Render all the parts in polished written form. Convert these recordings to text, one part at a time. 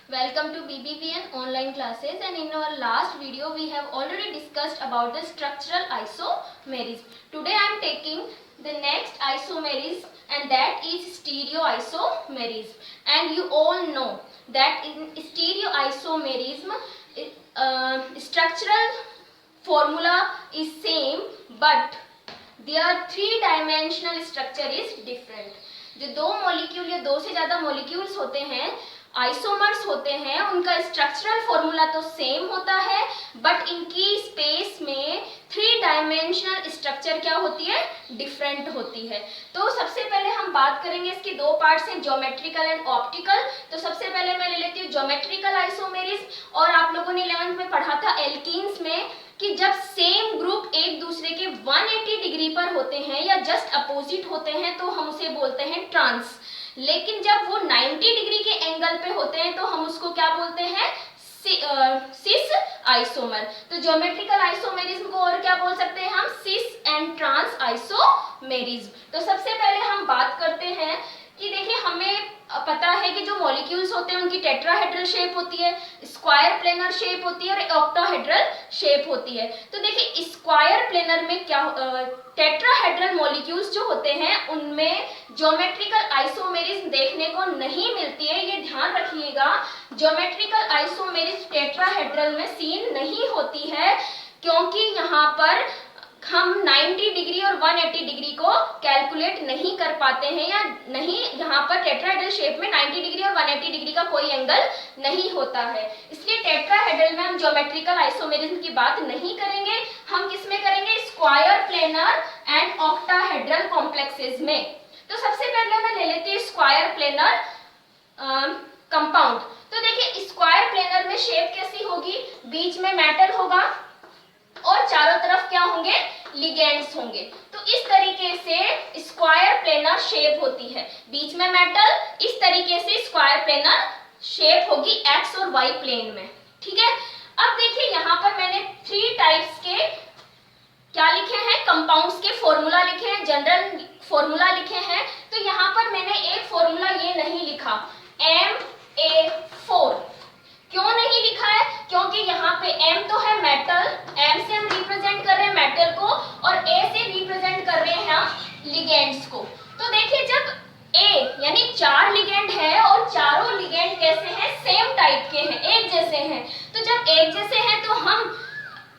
Welcome to BBVN online classes, and in our last video we have already discussed about the structural isomerism. Today I am taking the next isomerism, and that is stereoisomerism. And you all know that in stereoisomerism structural formula is same, but their three-dimensional structure is different. जो दो molecule या दो से ज़्यादा molecules होते हैं, isomers होते हैं, उनका स्ट्रक्चरल फॉर्मूला तो सेम होता है, बट इनकी स्पेस में थ्री डायमेंशनल स्ट्रक्चर क्या होती है, डिफरेंट होती है। तो सबसे पहले हम बात करेंगे, इसके दो पार्ट्स हैं, ज्योमेट्रिकल एंड ऑप्टिकल। तो सबसे पहले मैं ले लेती हूँ ज्योमेट्रिकल आइसोमेरिज्म। और आप लोगों ने 11th में पढ़ा था एल्कीन्स में कि जब सेम ग्रुप एक दूसरे के 180 डिग्री पर होते हैं या जस्ट अपोजिट होते हैं तो हम उसे बोलते हैं ट्रांस। लेकिन जब वो 90 डिग्री के एंगल पे होते हैं तो हम उसको क्या बोलते हैं, सिस आइसोमर। तो ज्योमेट्रिकल आइसोमेरिज्म को और क्या बोल सकते हैं हम, सिस एंड ट्रांस आइसोमेरिज्म। तो सबसे पहले हम बात करते हैं कि देखिए हमें पता है कि जो मॉलिक्यूल्स होते हैं उनकी टेट्राहेड्रल शेप होती है, स्क्वायर प्लेनर शेप होती है और ऑक्टाहेड्रल शेप होती है। तो देखिए स्क्वायर प्लेनर में क्या टेट्राहेड्रल मॉलिक्यूल्स जो होते हैं उनमें ज्योमेट्रिकल आइसोमेरिज्म देखने को नहीं मिलती है, ये ध्यान रखिएगा। ज्योमेट्रिकल आइसोमेरिज्म टेट्राहेड्रल में सीन नहीं होती है, क्योंकि यहाँ पर हम 90 डिग्री और 180 डिग्री को कैलकुलेट नहीं कर पाते हैं, या नहीं, यहाँ पर टेट्राहेड्रल शेप में 90 डिग्री और 180 डिग्री का कोई एंगल नहीं होता है। इसलिए टेट्राहेड्रल में हम ज्योमेट्रिकल आइसोमेरिज्म की बात नहीं करेंगे, हम किस में करेंगे, square planar and octahedral complexes में। तो सबसे पहले मैं ले लेती हूँ स्क्वायर प्लेनर कंपाउंड। तो देखिए स्क्वायर प्लेनर में शेप कैसी होगी, बीच में मेटल होगा और चारों तरफ क्या होंगे, लिगेंड्स होंगे। तो इस तरीके से स्क्वायर प्लेनर शेप होती है, बीच में मेटल, इस तरीके से स्क्वायर प्लेनर शेप होगी एक्स और वाई प्लेन में। ठीक है, अब देखिए यहाँ पर मैंने 3 टाइप्स के क्या लिखे हैं, कंपाउंड्स के फॉर्मूला लिखे हैं, जनरल फॉर्मूला लिखे हैं। तो यहाँ पर मैंने एक फॉर्मूला ये नहीं लिखा Ma4। क्यों नहीं लिखा है, क्योंकि यहाँ पे M तो है मेटल, M से हम रिप्रेजेंट कर रहे हैं मेटल को और A से रिप्रेजेंट कर रहे हैं हम लिगेंड्स को। तो देखिए जब A यानी 4 लिगेंड है और चारों लिगेंड कैसे हैं, सेम टाइप के हैं, एक जैसे हैं। तो जब एक जैसे हैं तो हम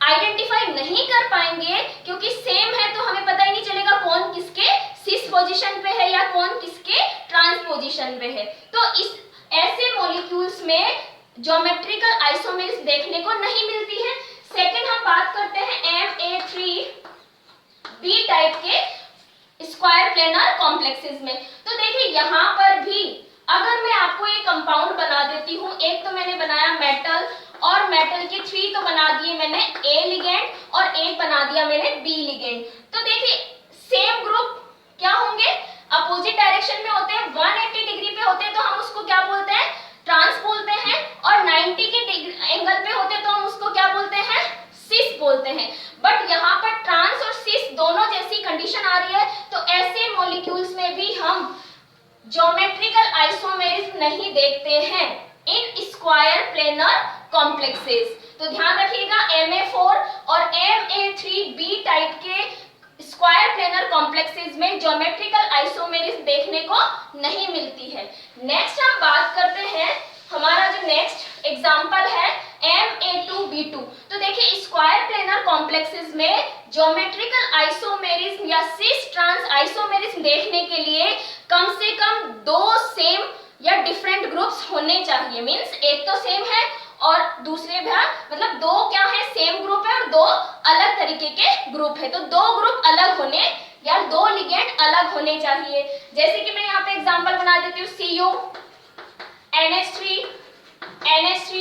आइडेंटिफाई नहीं कर पाएंगे, क्योंकि सेम है तो हमें पता ही नहीं चलेगा कौन किसके सिस पोजीशन पे है या कौन किसके ट्रांस पोजीशन पे है। तो इस ऐसे मॉलिक्यूल्स में ज्योमेट्रिकल आइसोमेरिज्म देखने को नहीं मिलती है। सेकंड हम बात करते हैं Ma3B टाइप के स्क्वायर प्लेनर कॉम्प्लेक्सेस में। तो देखिए यहाँ पर भी अगर मैं आपको एक कंपाउंड बना देती हूँ, एक तो मैंने बनाया मेटल और मेटल के 3 तो बना दिए मैंने A लिगेंड और एक बना दिया मैंने B लिगेंड। तो देखिए सेम ग्रुप क्या होंगे, अपोजिट डायरेक्शन में होते हैं, 180 डिग्री पे होते हैं तो हम उसको क्या बोलते हैं, ट्रांस बोलते हैं, और 90 के एंगल पे होते हैं तो हम उसको क्या बोलते हैं, सिस बोलते हैं। बट यहाँ पर ट्रांस और सिस दोनों जैसी कंडीशन आ रही है, तो ऐसे मॉलिक्यूल्स में भी हम ज्योमेट्रिकल आइसोमेरिज्म नहीं देखते हैं इन स्क्वायर प्लेनर कॉम्प्लेक्सेस। तो ध्यान रखिएगा Ma4 और Ma3B टाइप के स्क्वायर प्लेनर कॉम्प्लेक्सेस में ज्योमेट्रिकल आइसोमेरिज्म देखने को नहीं मिलती है। नेक्स्ट हम बात करते हैं, हमारा जो नेक्स्ट एग्जांपल है Ma2B2। तो देखिए स्क्वायर प्लेनर कॉम्प्लेक्सेस में ज्योमेट्रिकल आइसोमेरिज्म या सिस ट्रांस आइसोमेरिज्म देखने के लिए कम से कम 2 सेम या डिफरेंट ग्रुप्स होने चाहिए। मींस एक तो सेम है और दूसरे भी, मतलब 2 क्या है, सेम ग्रुप है और 2 अलग तरीके के ग्रुप है। तो 2 ग्रुप अलग होने या 2 लिगेंड अलग होने चाहिए। जैसे कि मैं यहाँ पे एग्जांपल बना देती हूँ, Cu NH3 NH3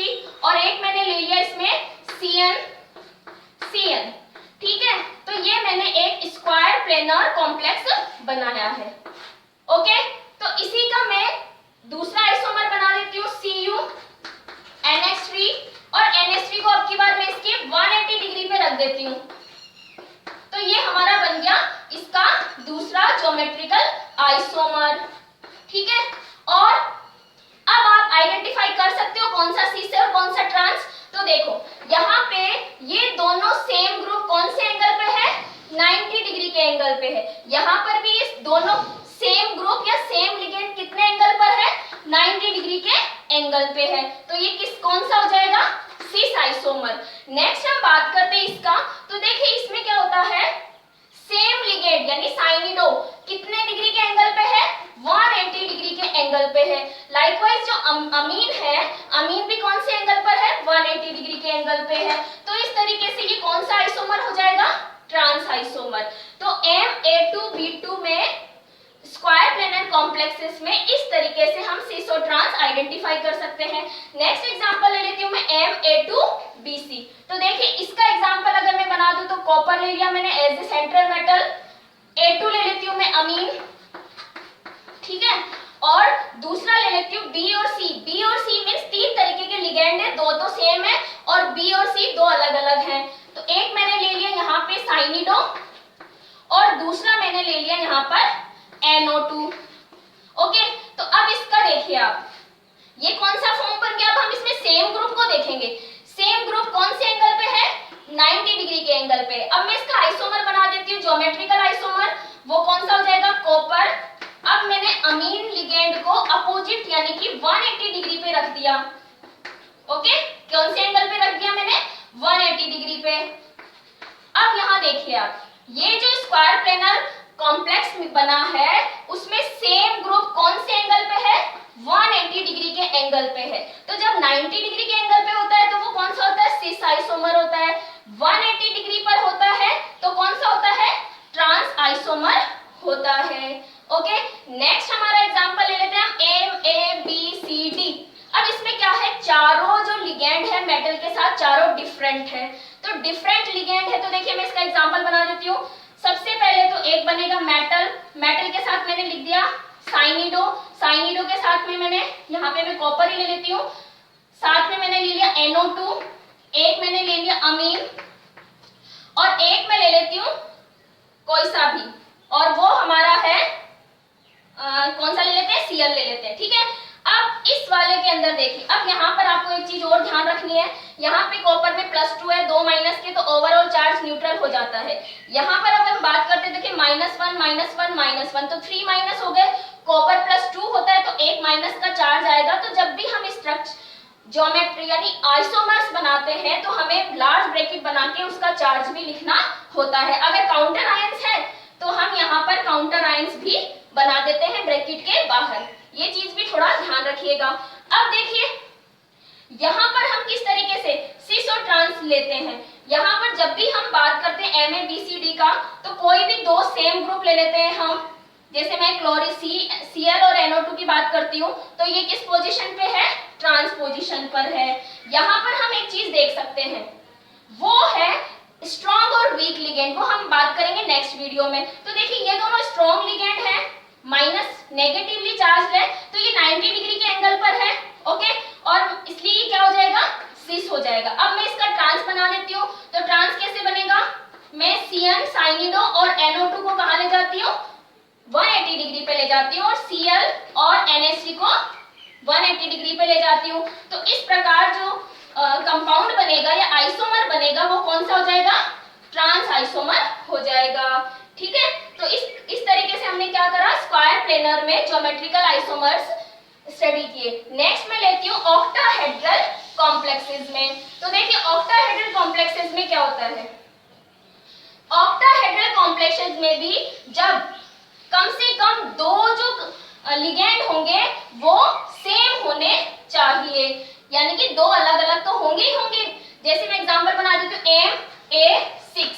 और एक मैंने ले लिया इसमें CN। ठीक है, तो ये मैंने एक स्क्वायर प्लेनर कॉम्प्लेक्स बनाया है। ओके, तो इसी का मैं दूसरा आइसोमर बना देती हूँ Cu NH3 और NH3 को अब की बार मैं इसके 180 डिग्री पे रख देती हूँ। तो ये हमारा बन गया इसका दूसरा ज्योमेट्रिकल आइसोमर। ठीक है, और अब आप आइडेंटिफाई कर सकते हो कौन डिग्री के एंगल पे है, तो ये कौन सा हो जाएगा, सिस आइसोमर। नेक्स्ट हम बात करते हैं इसका, तो देखिए इसमें क्या होता है, सेम लिगेंड यानी साइनिडो कितने डिग्री के एंगल पे है, 180 डिग्री के एंगल पे है। लाइकवाइज जो अमीन है, अमीन भी कौन से एंगल पर है, 180 डिग्री के एंगल पे है। तो इस तरीके से ये कौन सा आइसोमर हो जाएगा, ट्रांस आइसोमर। तो Ma2B2 में स्क्वायर प्लेनर कॉम्प्लेक्सेस में इस तरीके से हम सिस और ट्रांस आइडेंटिफाई कर सकते हैं। नेक्स्ट एग्जांपल ले लेती हूँ मैं Ma2BC। तो देखिए इसका एग्जांपल अगर मैं बना दूं तो कॉपर ले लिया मैंने as a central metal, A2 ले लेती हूँ मैं अमीन, ठीक है, और दूसरा ले लेती हूँ B और C। B और C मींस तीन तरीके के लिगेंड है, दो तो सेम है और B और C दो अलग अलग हैं। तो एक मैंने ले लिया यहाँ पे साइनिडो और दूसरा मैंने ले लिया यहाँ पर NO2। ओके, तो अब इसका देखिए आप, ये कौन सा फॉर्म बन गया। अब हम इसमें सेम ग्रुप को देखेंगे। सेम ग्रुप कौन से एंगल पे है, 90 डिग्री के एंगल पे। अब मैं इसका आइसोमर बना देती हूँ, ज्योमेट्रिकल आइसोमर, वो कौन सा हो जाएगा, कॉपर। अब मैंने अमीन लिगेंड को अपोजिट यानी कि 180 डिग्री पे रख दिया। ओके, कौन से एंगल पे रख दिया मैंने, 180 डिग्री पे। अब यहाँ देखिए आप, ये जो स्क्वायर प्लेनर कॉम्प्लेक्स बना है उसमें सेम ग्रुप कौन से एंगल पे है, 180 डिग्री के एंगल पे है। तो जब 90 डिग्री के एंगल पे होता है तो वो कौन सा होता है, सिस आइसोमर होता है। 180 डिग्री पर होता है तो कौन सा होता है, ट्रांस आइसोमर होता है। ओके, नेक्स्ट हमारा एग्जांपल ले लेते हैं हम MABCD। अब इसमें क्या है, चारों जो लिगेंड है मेटल के साथ चारों डिफरेंट है। तो डिफरेंट लिगेंड है, तो देखिए मैं इसका एग्जांपल बना देती हूँ। सबसे पहले तो एक बनेगा मेटल, मेटल के साथ मैंने लिख दिया साइनिडो, साइनिडो के साथ में मैंने यहाँ पे मैं कॉपर ही ले लेती हूँ, साथ में मैंने ले लिया NO2, एक मैंने ले लिया अमीन और एक मैं ले लेती हूँ कोई सा भी, और वो हमारा है कौन सा ले लेते हैं, Cl ले लेते हैं, ठीक है। अब इस वाले के अंदर देखिए, अब यहाँ पर आपको एक चीज और ध्यान रखनी है, यहाँ पे कॉपर में +2 है, दो माइनस के, तो ओवरऑल चार्ज न्यूट्रल हो जाता है। यहाँ पर अगर हम बात करते हैं, देखिए -1 -1 तो 3 माइनस हो गए, कॉपर +2 होता है तो एक माइनस का चार्ज आएगा। तो जब भी हम स्ट्रक्चर ज्योमेट्री यानी आइसोमर्स बनाते हैं तो हमें लार्ज ब्रैकेट बना के उसका चार्ज भी लिखना होता है। अगर काउंटर आयंस है तो हम यहाँ पर काउंटर आयंस भी बना देते हैं ब्रैकेट के बाहर, ये चीज भी थोड़ा ध्यान रखिएगा। अब देखिए यहाँ पर हम किस तरीके से सिस और ट्रांस लेते हैं। यहाँ पर जब भी हम बात करते हैं MABCD का तो कोई भी दो सेम ग्रुप ले लेते हैं हम। जैसे मैं Cl और NO2 की बात करती हूँ तो ये किस पोजीशन पे है, ट्रांस पोजीशन पर है। यहाँ पर हम एक चीज देख सकते हैं, वो है स्ट्रॉन्ग और वीक लिगेंड, वो हम बात करेंगे नेक्स्ट वीडियो में। तो देखिए ये दोनों स्ट्रॉन्ग लिगेंड है, माइनस नेगेटिवली चार्ज है, तो ये 90 डिग्री के एंगल पर है। ओके, और इसलिए ये क्या हो जाएगा, सिस हो जाएगा। अब मैं इसका ट्रांस बना लेती हूँ, तो ट्रांस कैसे बनेगा, मैं Cn साइनिडो और NO2 को कहाँ ले जाती हूँ, 180 डिग्री पे ले जाती हूँ, और Cl और NH3 को 180 डिग्री पे ले जाती हूँ। तो इस प्रकार जो कंपाउंड बनेगा या आइसोमर बनेगा वो कौन सा हो जाएगा, ट्रांस आइसोमर हो जाएगा, ठीक है। तो इस तरीके से हमने क्या करा, स्क्वायर प्लेनर में ज्योमेट्रिकल आइसोमर्स स्टडी किए। नेक्स्ट मैं लेती हूँ ऑक्टाहेड्रल कॉम्प्लेक्सेस में। तो देखिए ऑक्टाहेड्रल कॉम्प्लेक्सेस में क्या होता है, ऑक्टाहेड्रल कॉम्प्लेक्सेस में भी जब कम से कम दो जो लिगेंड होंगे वो सेम होने चाहिए, यानी कि दो अलग अलग तो होंगे ही होंगे। जैसे मैं एग्जांपल बना देती हूँ MA6।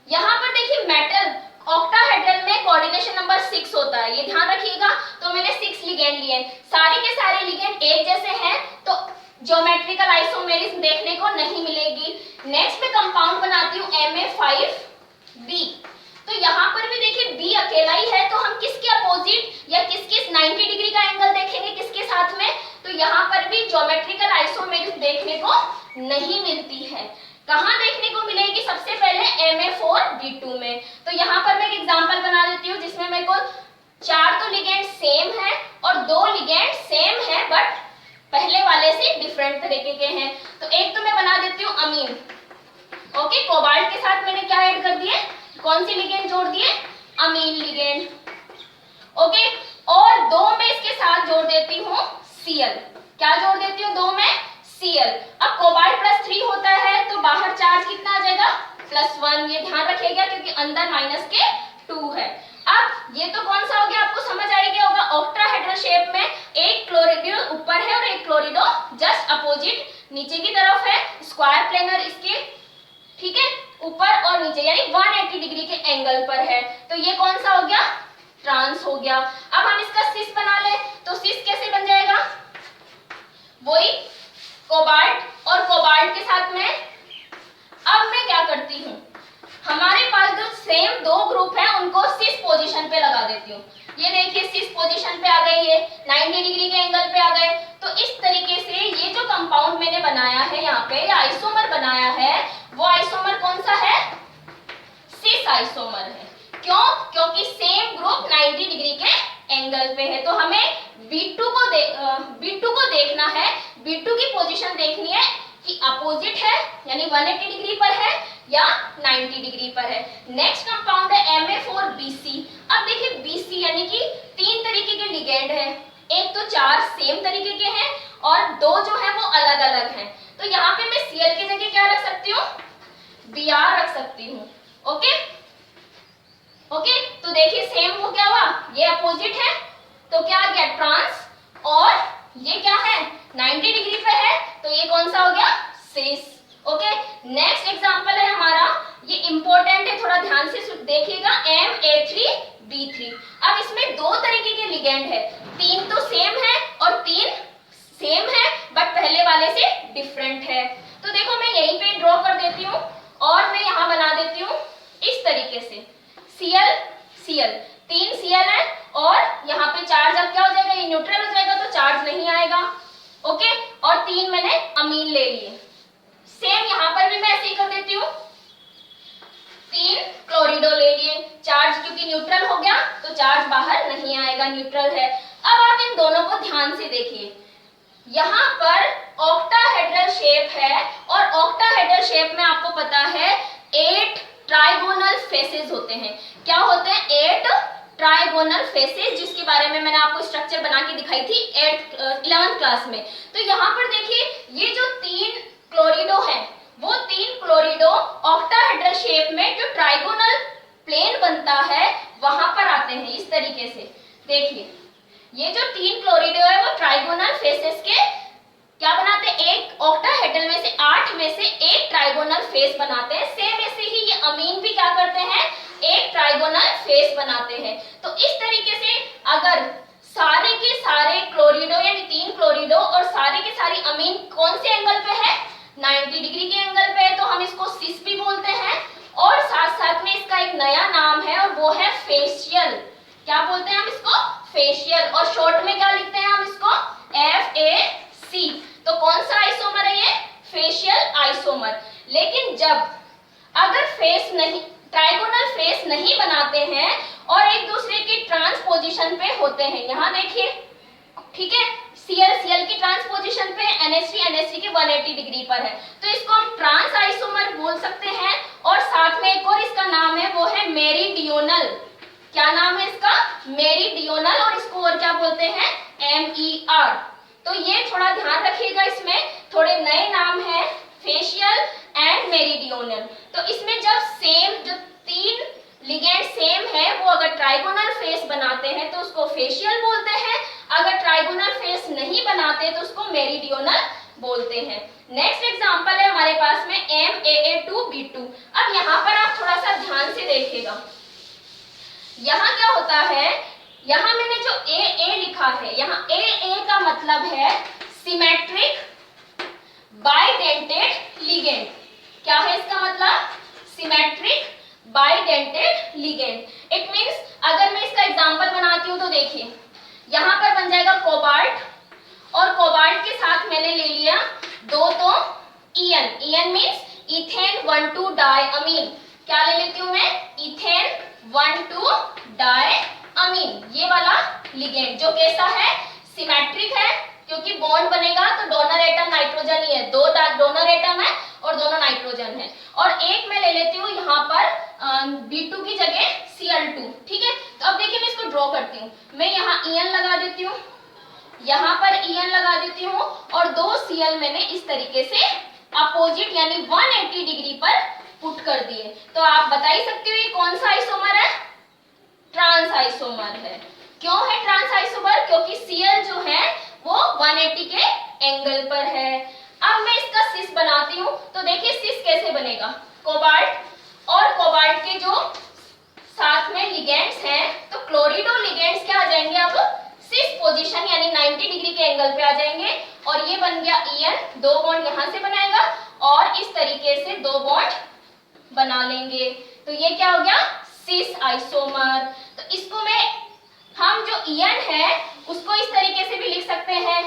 यहाँ पर देखिए मेटल ऑक्टाहेड्रल में कोऑर्डिनेशन नंबर 6 होता है, ये ध्यान रखिएगा। तो मैंने 6 लिगेंड लिए, सारे के सारे लिगेंड एक जैसे हैं तो ज्योमेट्रिकल आइसोमेरिज्म देखने को नहीं मिलेगी। नेक्स्ट मैं कंपाउंड बनाती हूँ Ma5B। तो यहाँ पर भी देखिए B अकेला ही है, तो हम किसके अपोजिट या किस 90 डिग्री का एंगल देखेंगे किसके साथ में, तो यहाँ पर भी ज्योमेट्रिकल आइसोमेरिज्म देखने को नहीं मिलती है। कहाँ देखने को मिलेगी, सबसे पहले Ma4B2 में। तो यहाँ पर मैं एक एग्जांपल बना देती हूँ जिसमें मेरे को 4 तो लिगेंड सेम है और 2 लिगेंड सेम है बट पहले वाले से डिफरेंट तरीके के हैं। तो एक तो मैं बना देती हूँ अमीन। ओके, कोबाल्ट के साथ मैंने क्या ऐड कर दिए, कौन सी लिगेंड जोड़ दिए, अमीन लिगेंड। ओके, और 2 में इसके साथ जोड़ देती हूँ Cl, क्या जोड़ देती हूँ 2 में Cl। अब कोबाल्ट +3 होता है तो बाहर चार्ज कितना आ जाएगा +1, ये ध्यान रखिएगा क्योंकि अंदर -2 है। अब ये तो कौन सा हो गया, आपको समझ आ गया होगा, ऑक्टाहेड्रल शेप में एक क्लोरिडो ऊपर है और एक क्लोरिडो जस्ट अपोजिट नीचे की तरफ है, स्क्वायर प्लेनर इसके, ठीक है, ऊपर और नीचे यानी 180 डिग्री के एंगल पर है। तो ये कौन सा हो गया, ट्रांस हो गया। अब हम इसका सिस बना ले तो सिस कैसे बन जाएगा, वही कोबाल्ट और कोबाल्ट के साथ में। अब मैं क्या करती हूँ, हमारे पास जो सेम 2 ग्रुप है उनको सिस पोजीशन पे लगा देती हूँ। ये देखिए सिस पोजीशन पे आ गई है, 90 डिग्री के एंगल पे आ गए। तो इस तरीके से ये जो कंपाउंड मैंने बनाया है यहाँ पे, या आइसोमर बनाया है, वो आइसोमर कौन सा है, सिस आइसोमर है। क्यों, क्योंकि सेम ग्रुप 90 डिग्री के एंगल पे है। तो हमें B2 को देखना है, B2 की पोजीशन देखनी है कि अपोजिट है यानी 180 डिग्री पर है या 90 डिग्री पर है। नेक्स्ट कंपाउंड है Ma4BC। अब देखिए BC यानी कि 3 तरीके के लिगेंड है, एक तो 4 सेम तरीके के हैं और 2 जो है वो अलग अलग हैं। तो यहाँ पे मैं Cl की जगह क्या रख सकती हूँ, Br रख सकती हूँ। ओके ओके, तो देखिए सेम वो क्या हुआ, ये अपोजिट है तो क्या आ गया ट्रांस, और ये क्या है 90 डिग्री पे है तो ये कौन सा हो गया, सिस। ओके, नेक्स्ट एग्जांपल है हमारा, ये इंपॉर्टेंट है, थोड़ा ध्यान से देखिएगा, Ma3B3। अब इसमें 2 तरीके के लिगेंड है, 3 तो सेम है और 3 सेम है बट पहले वाले से डिफरेंट है। तो देखो मैं यहीं पे ड्रॉ कर देती हूँ और मैं यहाँ बना देती हूँ इस तरीके से, Cl Cl, 3 Cl है और यहाँ पे चार्ज अब क्या हो जाएगा, ये न्यूट्रल हो जाएगा तो चार्ज नहीं आएगा। ओके, और 3 मैंने अमीन ले लिए। सेम यहाँ पर भी मैं ऐसे ही कर देती हूँ, 3 क्लोरिडो ले लिए, चार्ज क्योंकि न्यूट्रल हो गया तो चार्ज बाहर नहीं आएगा, न्यूट्रल है। अब आप इन दोनों को ध्यान से देखिए, यहाँ पर ऑक्टाहेड्रल शेप है और ऑक्टाहेड्रल शेप में आपको पता है 8 ट्राइगोनल फेसेस होते हैं। क्या होते हैं, 8 ट्राइगोनल फेसेस, जिसके बारे में मैंने आपको स्ट्रक्चर बना के दिखाई थी 11th क्लास में। तो यहाँ पर देखिए ये जो 3 क्लोरिडो है वो 3 क्लोरिडो ऑक्टाहेड्रल शेप में जो ट्राइगोनल प्लेन बनता है वहां पर आते हैं। इस तरीके से देखिए ये जो 3 क्लोरिडो है वो ट्राइगोनल फेसेस के क्या बनाते हैं, एक ऑक्टाहेड्रल में से 8 में से एक ट्राइगोनल फेस बनाते हैं। सेम ऐसे ही ये अमीन भी क्या करते हैं, एक ट्राइगोनल फेस बनाते हैं। तो इस तरीके से अगर सारे के सारे क्लोरिडो यानी 3 क्लोरिडो और सारे के सारी अमीन कौन से एंगल पे है, 90 डिग्री के एंगल पे है, तो हम इसको सिस भी बोलते हैं। और साथ साथ में इसका एक नया नाम है और वो है फेशियल। क्या बोलते हैं हम इसको, फेशियल, और शॉर्ट में क्या लिखते हैं हम इसको, FAC। तो कौन सा आइसोमर है ये, फेशियल आइसोमर। लेकिन जब अगर फेस नहीं, ट्राइगोनल फेस नहीं बनाते हैं और एक दूसरे की ट्रांस पोजीशन पे होते हैं, यहाँ देखिए, ठीक है, Cl की ट्रांस पोजीशन पे, NH3 के 180 डिग्री पर है, तो इसको हम ट्रांस आइसोमर बोल सकते हैं। और साथ में एक और इसका नाम है वो है मेरीडियोनल। क्या नाम है इसका, मेरीडियोनल, और इसको और क्या बोलते हैं, MER। तो ये थोड़ा ध्यान रखिएगा, इसमें थोड़े नए नाम है, फेशियल एंड मेरीडियोनल। तो इसमें जब सेम जो 3 लिगेंड सेम है वो अगर ट्राइगोनल फेस बनाते हैं तो उसको फेशियल बोलते हैं, अगर ट्राइगोनल फेस नहीं बनाते तो उसको मेरीडियोनल बोलते हैं। नेक्स्ट एग्जांपल है हमारे पास में MAA2B2। अब यहाँ पर आप थोड़ा सा ध्यान से देखिएगा, यहाँ क्या होता है, यहाँ मैंने जो AA लिखा है, यहाँ AA का मतलब है सिमेट्रिक बाइडेंटेड लिगेंड। क्या है इसका मतलब, symmetric bidentate ligand. It means अगर मैं इसका एग्जांपल बनाती हूँ तो देखिए यहाँ पर बन जाएगा कोबाल्ट, और कोबाल्ट के साथ मैंने ले लिया 2 तो EN मींस इथेन 1,2 डाइअमीन। क्या ले लेती हूँ मैं, इथेन 1,2 डाइअमीन, ये वाला लिगेंड जो कैसा है, सिमेट्रिक है, क्योंकि बॉन्ड बनेगा तो डोनर एटम नाइट्रोजन ही है, 2 डोनर एटम है और दोनों नाइट्रोजन है। और एक मैं ले लेती हूँ यहाँ पर B2 की जगह Cl2, ठीक है। तो अब देखिए मैं इसको ड्रॉ करती हूँ, मैं यहाँ En लगा देती हूँ, यहाँ पर En लगा देती हूँ और 2 Cl मैंने इस तरीके से अपोजिट यानी 180 डिग्री पर पुट कर दिए। तो आप बता ही सकते हो ये कौन सा आइसोमर है? ट्रांस आइसोमर है। क्यों है ट्रांस आइसोमर? क्योंकि Cl जो है वो 180 के एंगल पर है। अब मैं इसका सिस बनाती हूँ। तो देखिए सिस कैसे बनेगा, कोबाल्ट और कोबाल्ट के जो साथ में लिगेंड्स हैं, तो क्लोरिडो लिगेंड्स क्या आ जाएंगे अब सिस पोजीशन यानी 90 डिग्री के एंगल पे आ जाएंगे और ये बन गया En, 2 बॉन्ड यहां से बनाएगा और इस तरीके से 2 बॉन्ड बना लेंगे। तो ये क्या हो गया? Cis isomer. तो इसको मैं हम जो En है उसको इस तरीके से भी लिख सकते हैं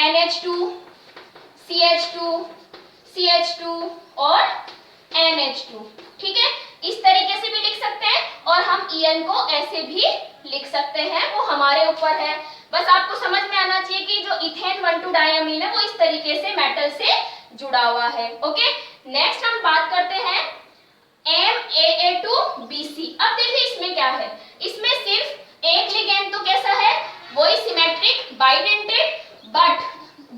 NH2 CH2 CH2 और NH2, ठीक है, इस तरीके से भी लिख सकते हैं और हम En को ऐसे भी लिख सकते हैं, वो हमारे ऊपर है। बस आपको समझ में आना चाहिए कि जो इथेन 1,2 डायमीन है वो इस तरीके से मेटल से जुड़ा हुआ है। ओके, नेक्स्ट हम बात करते हैं MAA2BC। अब देखिए इसमें क्या है, इसमें सिर्फ एक लिगेंड तो कैसा है, वही सिमेट्रिक बाइडेंटेड, बट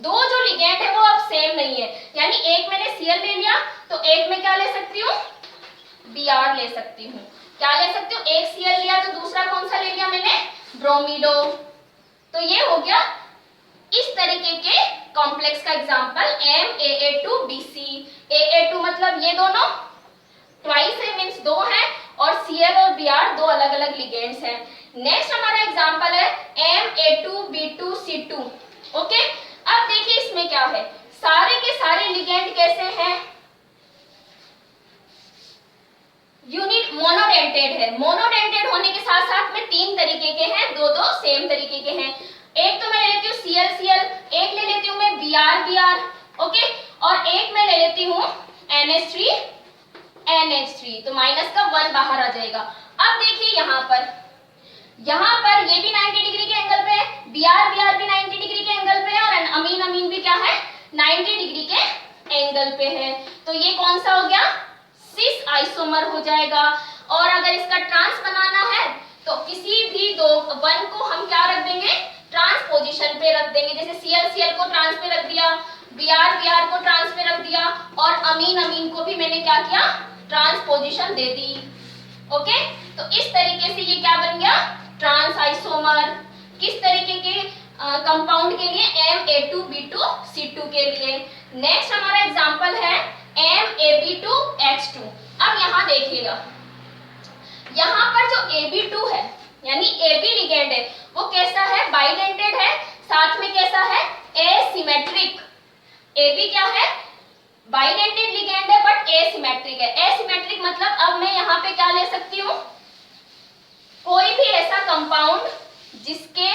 2 जो लिगेंड है वो अब सेम नहीं है, यानी एक मैंने Cl ले लिया तो एक में क्या ले सकती हूँ, Br ले सकती हूँ। क्या ले सकती हूँ, एक Cl लिया तो दूसरा कौन सा ले लिया मैंने, ब्रोमीडो। तो ये हो गया इस तरीके के कॉम्प्लेक्स का एग्जांपल MAA2BC। AA2 मतलब ये दोनों ट्वाइस है, मींस 2 है, और Cl और Br 2 अलग अलग लिगेंड्स हैं। नेक्स्ट हमारा एग्जांपल है MA2B2C2। ओके, अब देखिए इसमें क्या है, सारे के सारे लिगेंड कैसे हैं, यूनिट मोनोडेंटेड है। मोनोडेंटेड होने के साथ साथ में 3 तरीके के हैं, 2 सेम तरीके के हैं। एक तो मैं ले लेती हूँ Cl, एक ले लेती हूँ मैं Br, ओके, और एक मैं ले लेती हूँ NH3, तो माइनस का 1 बाहर आ जाएगा। अब देखिए यहाँ पर ये भी 90 डिग्री के एंगल पे है, Br भी 90 डिग्री के एंगल पे है और अमीन भी क्या है, 90 डिग्री के एंगल पे है। तो ये कौन सा हो गया, सिस आइसोमर हो जाएगा। और अगर इसका ट्रांस बनाना है तो किसी भी 1 को हम क्या रख देंगे, ट्रांस पोजीशन पे रख देंगे। जैसे Cl को ट्रांस पे रख दिया, Br को ट्रांस पे रख दिया और अमीन को भी मैंने क्या किया, ट्रांस पोजीशन दे दी। ओके, तो इस तरीके से ये क्या बन गया, ट्रांस आइसोमर। किस तरीके के कंपाउंड के लिए, MA2B2C2 के लिए। नेक्स्ट हमारा एग्जांपल है MAB2H2। अब यहाँ देखिएगा, यहाँ पर जो AB2 है यानी AB लिगेंड है वो कैसा है, बाइडेंटेड है, साथ में कैसा है, एसिमेट्रिक। AB क्या है, बाइडेंटेड लिगेंड है बट एसिमेट्रिक है। एसिमेट्रिक मतलब अब मैं यहाँ पे क्या ले सकती हूँ, कोई भी ऐसा कंपाउंड जिसके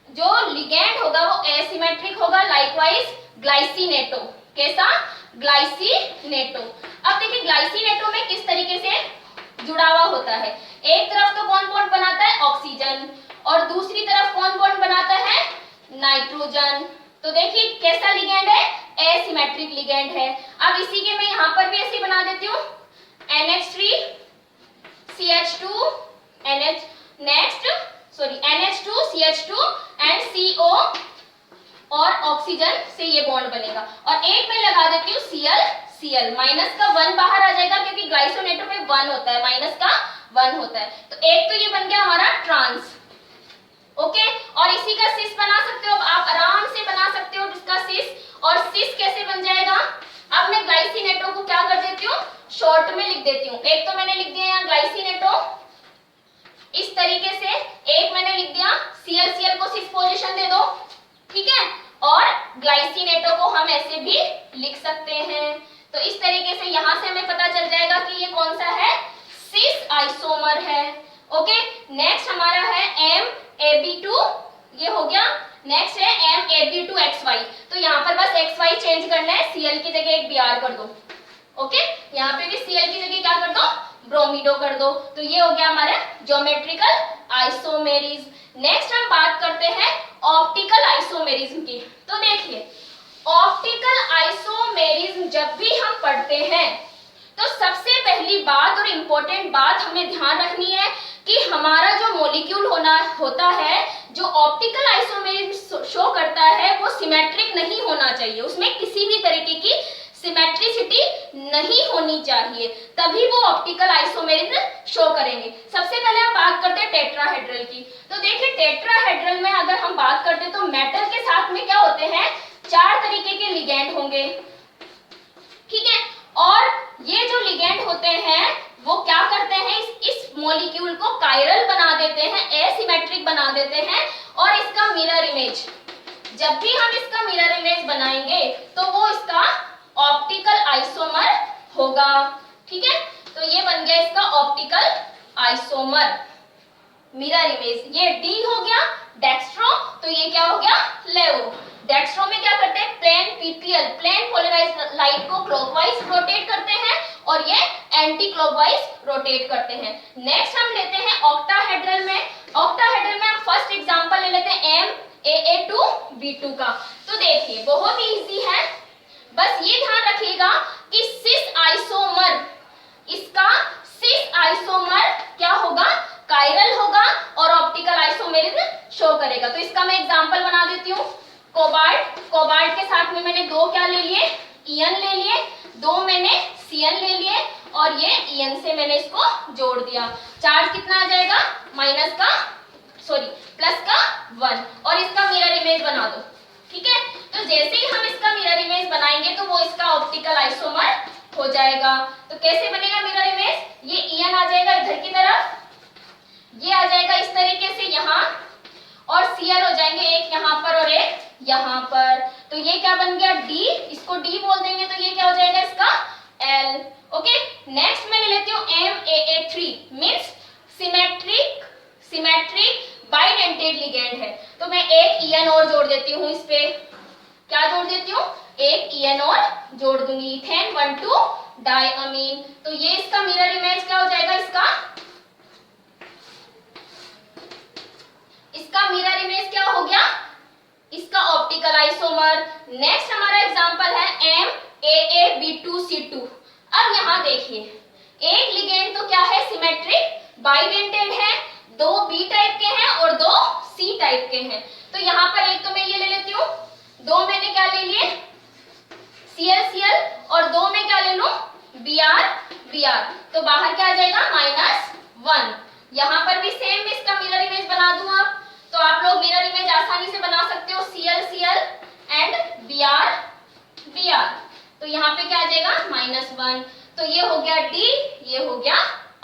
जो लिगेंड होगा वो एसिमेट्रिक होगा। लाइकवाइज ग्लाइसिनेटो, कैसा, ग्लाइसिनेटो। अब देखिए ग्लाइसिनेटो में किस तरीके से जुड़ा हुआ होता है, एक तरफ तो कौन बॉन्ड बनाता है, ऑक्सीजन, और दूसरी तरफ कौन बॉन्ड बनाता है, नाइट्रोजन। तो देखिए कैसा लिगेंड है, एसिमेट्रिक लिगेंड है। अब इसी के मैं यहाँ पर भी ऐसे बना देती हूँ NH3 CH2 NH2 CH2 and CO और ऑक्सीजन से ये बॉन्ड बनेगा। और एक में लगा देती हूँ Cl, माइनस का 1 बाहर आ जाएगा क्योंकि ग्लाइसोनेटो में 1 होता है, माइनस का 1 होता है। तो एक तो ये बन गया हमारा ट्रांस। ओके, और इसी का सिस बना सकते हो, आप आराम से बना सकते हो इसका सिस। और सिस कैसे बन जाएगा, अब मैं ग्लाइसिनेटो को क्या कर देती हूँ, शॉर्ट में लिख देती हूँ। एक तो मैंने लिख दिया यहाँ ग्लाइसिनेटो इस तरीके से, एक मैंने लिख दिया Cl को सिस पोजीशन दे दो, ठीक है, और ग्लाइसिनेटो को हम ऐसे भी लिख सकते हैं। तो इस तरीके से यहाँ से हमें पता चल जाएगा कि ये कौन सा है, सिस आइसोमर है। ओके, नेक्स्ट हमारा है MAB2, ये हो गया। नेक्स्ट है MAB2XY। तो यहाँ पर बस XY चेंज करना है, Cl की जगह एक Br कर दो। ओके, यहाँ पे भी Cl की जगह क्या कर दो, ब्रोमीडो कर दो। तो ये हो गया हमारा ज्योमेट्रिकल आइसोमेरिज्म। नेक्स्ट हम बात करते हैं ऑप्टिकल आइसोमेरिज्म की। तो देखिए ऑप्टिकल आइसोमेरिज्म जब भी हम पढ़ते हैं तो सबसे पहली बात और इम्पोर्टेंट बात हमें ध्यान रखनी है कि हमारा जो मॉलिक्यूल होता है, जो ऑप्टिकल आइसोमेरिज्म शो करता है, वो सिमेट्रिक नहीं होना चाहिए, उसमें किसी भी तरीके की सिमेट्रिसिटी नहीं होनी चाहिए, तभी वो ऑप्टिकल आइसोमेरिज्म शो करेंगे। सबसे पहले हम बात करते हैं टेट्राहेड्रल की। तो देखिए टेट्राहेड्रल में अगर हम बात करते हैं तो मेटल के साथ में क्या होते हैं, 4 तरीके के लिगेंड होंगे, ठीक है। और ये जो लिगेंड होते हैं वो क्या करते हैं, इस मॉलिक्यूल को कायरल बना देते हैं, एसिमेट्रिक बना देते हैं, और इसका मिरर इमेज, जब भी हम इसका मिरर इमेज बनाएंगे तो वो इसका ऑप्टिकल आइसोमर होगा, ठीक है। तो ये बन गया इसका ऑप्टिकल आइसोमर मिरर इमेज। ये डी हो गया डेक्स्ट्रो, तो ये क्या हो गया लेवो। डेक्स्ट्रो में क्या करते हैं, plane PPL, plane polarised light को क्लॉकवाइज रोटेट करते हैं और ये एंटी क्लॉकवाइज रोटेट करते हैं। नेक्स्ट हम लेते हैं ऑक्टाहेड्रल में। ऑक्टाहेड्रल में हम फर्स्ट एग्जांपल ले लेते हैं MAA2B2 का। तो देखिए बहुत ही इजी है, बस ये ध्यान रखिएगा कि सिस आइसोमर, इसका सिस आइसोमर क्या होगा, कायरल होगा और ऑप्टिकल आइसोमेरिज्म शो करेगा। तो इसका मैं एग्जांपल बना देती हूँ। कोबाल्ट, कोबाल्ट के साथ में मैंने 2 क्या ले लिए, ईएन ले लिए, 2 मैंने सीएन ले लिए और ये ईएन से मैंने इसको जोड़ दिया। चार्ज कितना आ जाएगा, प्लस का 1, और इसका मिरर इमेज बना दो, ठीक है। तो जैसे ही हम इसका मिरर इमेज बनाएंगे तो वो इसका ऑप्टिकल आइसोमर हो जाएगा। तो कैसे बनेगा मिरर इमेज, ये ईएन आ जाएगा इधर की तरफ, ये आ जाएगा इस तरीके से यहाँ, और सीएल हो जाएंगे एक यहाँ पर और एक यहाँ पर। तो ये क्या बन गया डी, इसको डी बोल देंगे तो ये क्या हो जाएगा इसका एल। ओके, नेक्स्ट मैं ले लेती हूँ MAA3 means symmetric bidentate ligand है। तो मैं एक ईएन और जोड़ देती हूँ, इस पे क्या जोड़ देती हूँ, एक ईएन और जोड़ दूंगी, इथेन 1,2 डाइअमीन। तो ये इसका मिरर इमेज क्या हो जाएगा, इसका मिरर इमेज क्या हो गया, इसका ऑप्टिकल आइसोमर। नेक्स्ट हमारा एग्जांपल है MAAB2C2। अब यहाँ देखिए एक लिगेंड तो क्या है, सिमेट्रिक बाइडेंटेड है, 2 बी टाइप के हैं और 2 सी टाइप के हैं। तो यहाँ पर एक तो मैं ये ले लेती हूँ, 2 मैंने क्या ले लिए CL और 2 में क्या ले लूं Br। तो बाहर क्या आ जाएगा -1। यहाँ पर भी सेम इसका मिरर इमेज बना दूं आप, तो आप लोग मिरर इमेज आसानी से बना सकते हो, Cl एंड Br। तो यहाँ पे क्या आ जाएगा -1। तो ये हो गया D, ये हो गया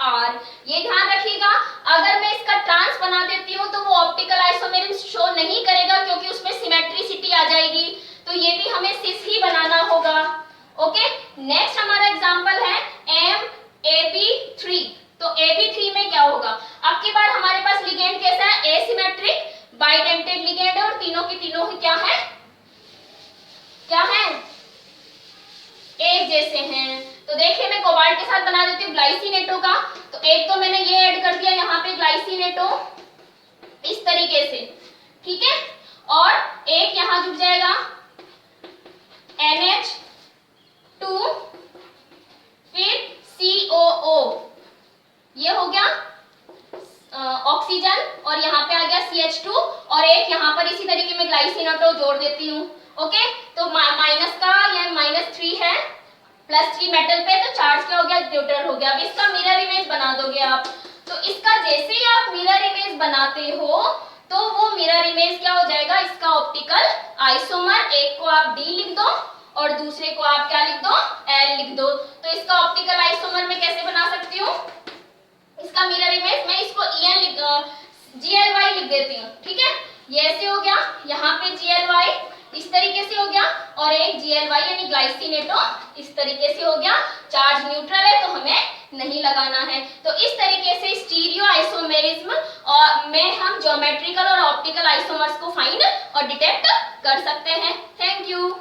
R। ये ध्यान रखिएगा, अगर मैं इसका ट्रांस बना देती हूँ तो वो ऑप्टिकल आइसोमेरिज्म शो नहीं करेगा क्योंकि उसमें सिमेट्रिसिटी आ जाएगी। तो ये भी हमें सिस ही बनाना होगा। ओके, नेक्स्ट हमारा एग्जांपल है MAB3। तो AB3 में क्या होगा, अब की बार हमारे पास लिगेंड कैसा है, एसिमेट्रिक बाइडेंटेड लिगेंड है और तीनों की तीनों ही क्या है एक जैसे हैं। तो देखिए मैं कोबाल्ट के साथ बना देती हूँ ग्लाइसिनेटो का। तो एक तो मैंने ये ऐड कर दिया यहाँ पे ग्लाइसिनेटो इस तरीके से, ठीक है, और एक यहाँ जुड़ जाएगा NH2 फिर COO, ये हो गया ऑक्सीजन, और यहाँ पे आ गया CH2 और एक यहाँ पर इसी तरीके में ग्लाइसिनेटो जोड़ देती हूँ। ओके, तो माइनस का या -3 है, +3 मेटल पे, तो चार्ज क्या हो गया, न्यूट्रल हो गया। अब इसका मिरर इमेज बना दोगे आप। तो इसका जैसे ही आप मिरर इमेज बनाते हो तो वो मिरर इमेज क्या हो जाएगा, इसका ऑप्टिकल आइसोमर, एक को आप D लिख दो और दूसरे को आप क्या लिख दो, L लिख दो। तो इसका ऑप्टिकल आइसोमर मैं कैसे बना सकती हूँ, इसका मिरर इमेज मैं इसको GLY लिख देती हूँ, ठीक है। ये ऐसे हो गया, यहाँ पे GLY इस तरीके से हो गया और एक GLY यानी ग्लाइसिनेटो इस तरीके से हो गया। चार्ज न्यूट्रल है तो हमें नहीं लगाना है। तो इस तरीके से स्टीरियो आइसोमेरिज्म और में हम ज्योमेट्रिकल और ऑप्टिकल आइसोमर्स को फाइंड और डिटेक्ट कर सकते हैं। Thank you.